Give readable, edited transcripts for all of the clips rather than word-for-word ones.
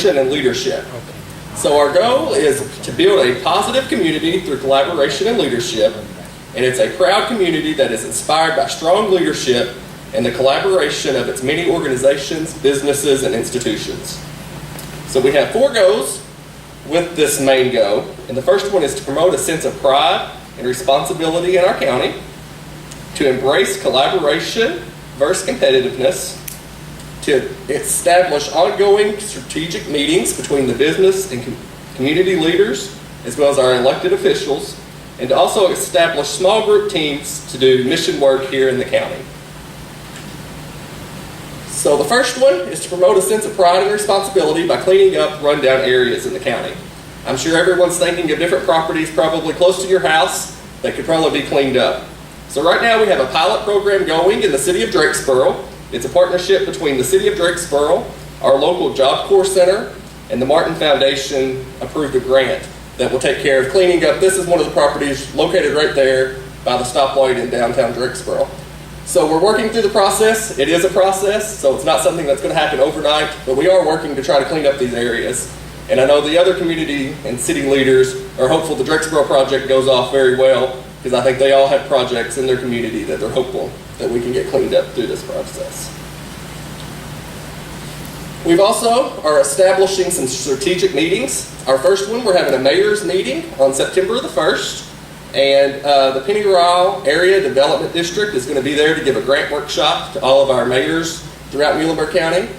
and leadership. So our goal is to build a positive community through collaboration and leadership, and it's a proud community that is inspired by strong leadership and the collaboration of its many organizations, businesses, and institutions. So we have 4 goals with this main goal, and the first one is to promote a sense of pride and responsibility in our county, to embrace collaboration versus competitiveness, to establish ongoing strategic meetings between the business and community leaders, as well as our elected officials, and to also establish small group teams to do mission work here in the county. So the first one is to promote a sense of pride and responsibility by cleaning up rundown areas in the county. I'm sure everyone's thinking of different properties probably close to your house that could probably be cleaned up. So right now we have a pilot program going in the city of Drakesboro. It's a partnership between the city of Drakesboro, our local Job Corps Center, and the Martin Foundation approved a grant that will take care of cleaning up. This is one of the properties located right there by the stoplight in downtown Drakesboro. So we're working through the process. It is a process, so it's not something that's going to happen overnight, but we are working to try to clean up these areas. And I know the other community and city leaders are hopeful the Drakesboro project goes off very well, because I think they all have projects in their community that they're hopeful that we can get cleaned up through this process. We've also are establishing some strategic meetings. Our first one, we're having a mayor's meeting on September the 1st, and the Penny Ryle Area Development District is going to be there to give a grant workshop to all of our mayors throughout Muhlenberg County.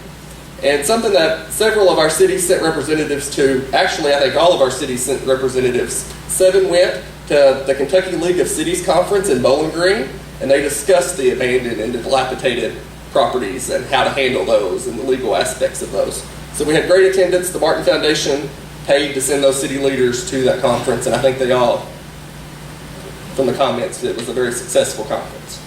And something that several of our cities sent representatives to, actually I think all of our cities sent representatives. 7 went to the Kentucky League of Cities Conference in Bowling Green, and they discussed the abandoned and the dilapidated properties and how to handle those and the legal aspects of those. So we had great attendance. The Martin Foundation paid to send those city leaders to that conference, and I think they all, from the comments, it was a very successful conference.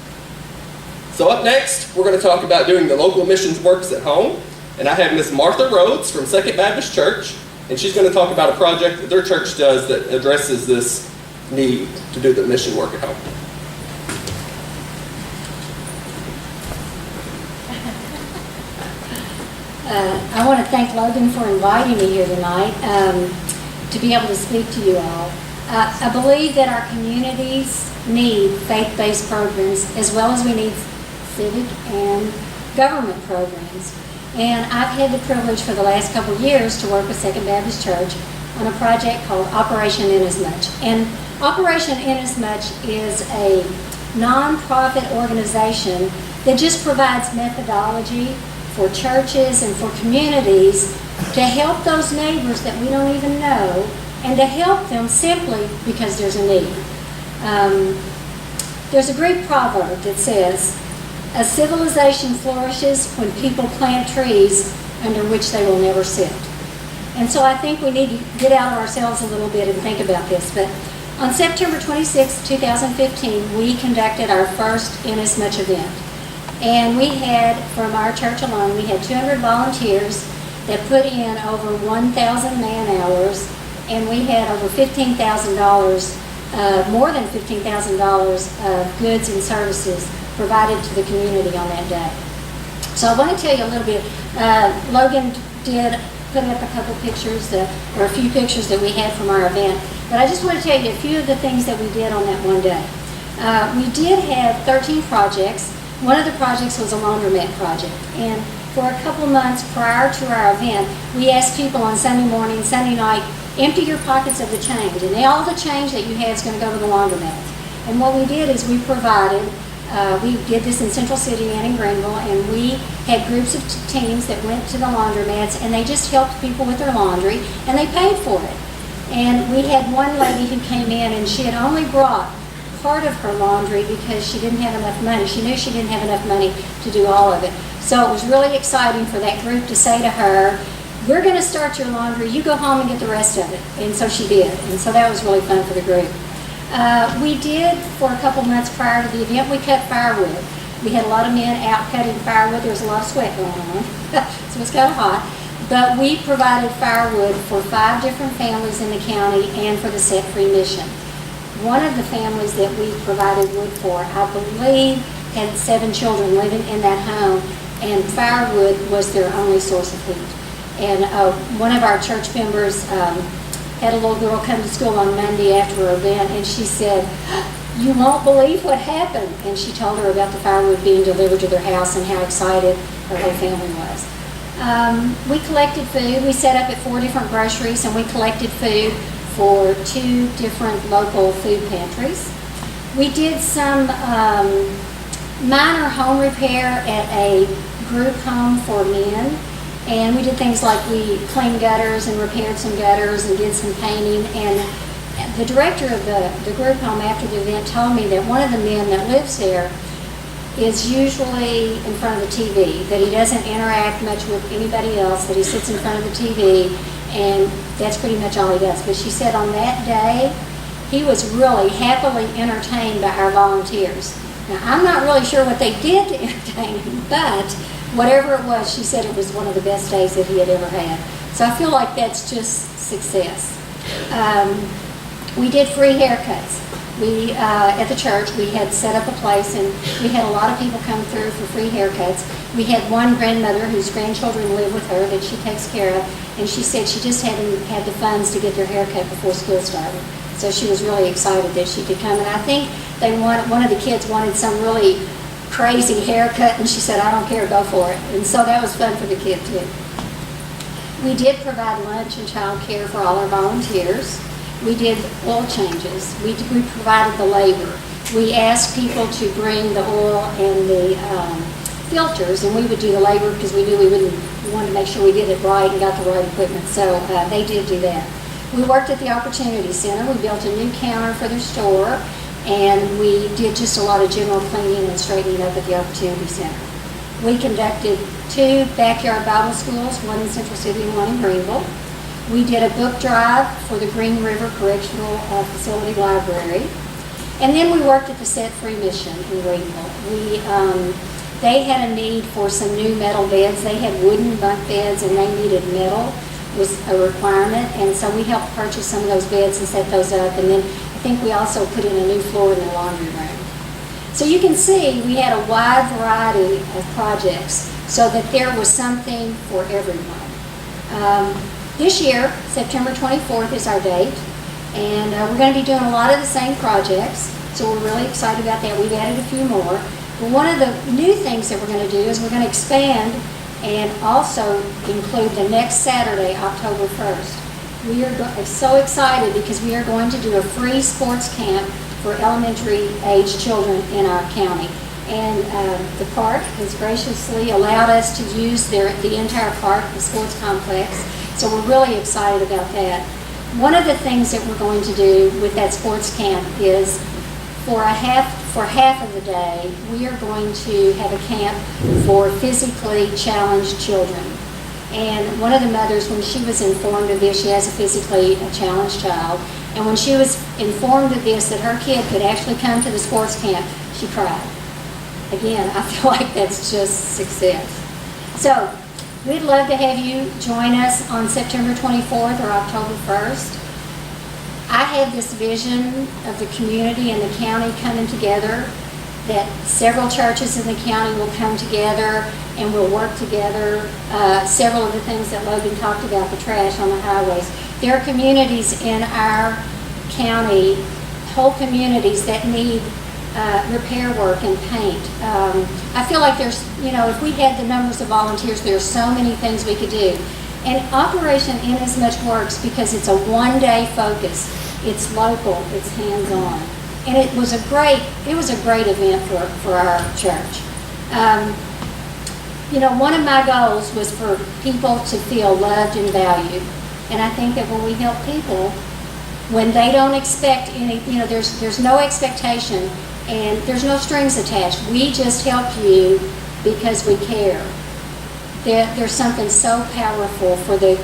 So up next, we're going to talk about doing the local missions works at home, and I have Miss Martha Rhoads from Second Baptist Church, and she's going to talk about a project that their church does that addresses this need to do the mission work at home. I want to thank Logan for inviting me here tonight to be able to speak to you all. I believe that our communities need faith-based programs as well as we need civic and government programs. And I've had the privilege for the last couple of years to work with Second Baptist Church on a project called Operation Inasmuch. And Operation Inasmuch is a non-profit organization that just provides methodology for churches and for communities to help those neighbors that we don't even know, and to help them simply because there's a need. There's a Greek proverb that says, "A civilization flourishes when people plant trees under which they will never sit." And so I think we need to get out of ourselves a little bit and think about this. But on September 26, 2015, we conducted our first Inasmuch event. And we had, from our church alone, we had 200 volunteers that put in over 1,000 man-hours, and we had over $15,000, more than $15,000 of goods and services provided to the community on that day. So I want to tell you a little bit. Logan did put up a couple pictures, or a few pictures that we had from our event, but I just want to tell you a few of the things that we did on that one day. We did have 13 projects. One of the projects was a laundromat project, and for a couple months prior to our event, we asked people on Sunday morning, Sunday night, empty your pockets of the change, and all the change that you have is going to go to the laundromats. And what we did is we provided, we did this in Central City and in Greenville, and we had groups of teams that went to the laundromats, and they just helped people with their laundry, and they paid for it. And we had one lady who came in, and she had only brought part of her laundry because she didn't have enough money. She knew she didn't have enough money to do all of it. So it was really exciting for that group to say to her, "We're going to start your laundry, you go home and get the rest of it." And so she did. And so that was really fun for the group. We did, for a couple months prior to the event, we cut firewood. We had a lot of men out cutting firewood. There was a lot of sweat going on, so it was kind of hot. But we provided firewood for 5 different families in the county and for the Set Free Mission. One of the families that we provided wood for, I believe, had 7 children living in that home, and firewood was their only source of heat. And one of our church members had a little girl come to school on Monday after her event, and she said, "You won't believe what happened." And she told her about the firewood being delivered to their house and how excited her whole family was. We collected food. We set up at 4 different groceries, and we collected food for 2 different local food pantries. We did some minor home repair at a group home for men, and we did things like we cleaned gutters and repaired some gutters and did some painting. And the director of the group home after the event told me that one of the men that lives there is usually in front of the TV, that he doesn't interact much with anybody else, that he sits in front of the TV, and that's pretty much all he does. But she said on that day, he was really happily entertained by our volunteers. Now, I'm not really sure what they did to entertain him, but whatever it was, she said it was one of the best days that he had ever had. So I feel like that's just success. We did free haircuts. We, at the church, we had set up a place, and we had a lot of people come through for free haircuts. We had one grandmother whose grandchildren live with her that she takes care of, and she said she just hadn't had the funds to get their haircut before school started. So she was really excited that she could come. And I think one of the kids wanted some really crazy haircut, and she said, "I don't care, go for it." And so that was fun for the kid too. We did provide lunch and child care for all our volunteers. We did oil changes. We provided the labor. We asked people to bring the oil and the filters, and we would do the labor because we knew we wanted to make sure we did it right and got the right equipment. So they did do that. We worked at the Opportunity Center. We built a new counter for their store, and we did just a lot of general cleaning and straightening up at the Opportunity Center. We conducted 2 backyard Bible schools, one in Central City and one in Greenville. We did a book drive for the Green River Correctional Facility Library. And then we worked at the Set Free Mission in Greenville. They had a need for some new metal beds. They had wooden bunk beds, and they needed metal was a requirement. And so we helped purchase some of those beds and set those up. And then I think we also put in a new floor in the laundry room. So you can see we had a wide variety of projects so that there was something for everyone. This year, September 24th is our date, and we're going to be doing a lot of the same projects, so we're really excited about that. We've added a few more. But one of the new things that we're going to do is we're going to expand and also include the next Saturday, October 1st. We are so excited because we are going to do a free sports camp for elementary age children in our county. And the park has graciously allowed us to use the entire park, the sports complex. So we're really excited about that. One of the things that we're going to do with that sports camp is for half of the day, we are going to have a camp for physically challenged children. And one of the mothers, when she was informed of this, she has a physically challenged child, and when she was informed of this, that her kid could actually come to the sports camp, she cried. Again, I feel like that's just success. So, we'd love to have you join us on September 24th or October 1st. I have this vision of the community and the county coming together, that several churches in the county will come together and we'll work together. Several of the things that Logan talked about, the trash on the highways. There are communities in our county, whole communities that need repair work and paint. I feel like there's, if we had the numbers of volunteers, there's so many things we could do. And Operation Inasmuch works because it's a one-day focus. It's local, it's hands-on. And it was a great event for our church. One of my goals was for people to feel loved and valued. And I think that when we help people, when they don't expect any, there's no expectation and there's no strings attached. We just help you because we care. There's something so powerful for the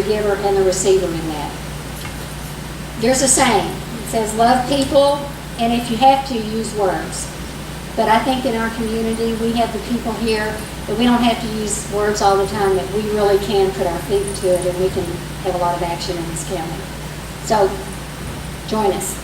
giver and the receiver in that. There's a saying. It says, love people, and if you have to, use words. But I think in our community, we have the people here that we don't have to use words all the time, that we really can put our feet to it and we can have a lot of action in this county. So, join us.